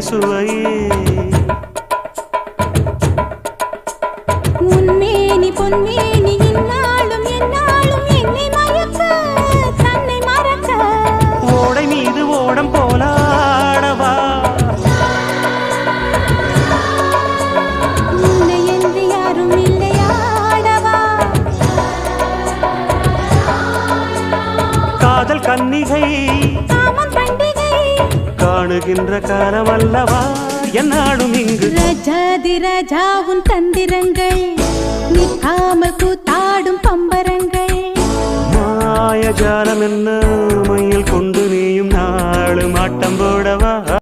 சுவையே உன்மேனி பொன்மேனி இந்நாளும் எந்நாளும் என்னை மயக்க தன்னை மறக்க ஓடை மீது ஓடம் போலாடவா உன்னை என்று யாரும் இல்லையாடவா காதல் கன்னிகை காமம் பண்டிகை காணுகின்ற காலமல்லவா என்னாலும் இங்கு ரஜாதி ராஜாவும் தந்திரங்கள் நிற்காமல் கூத்தாடும் பம்பரங்கள் மாயஜாலம் என்ன மையில் கொண்டு நீயும் நாளும் ஆட்டம் போடவா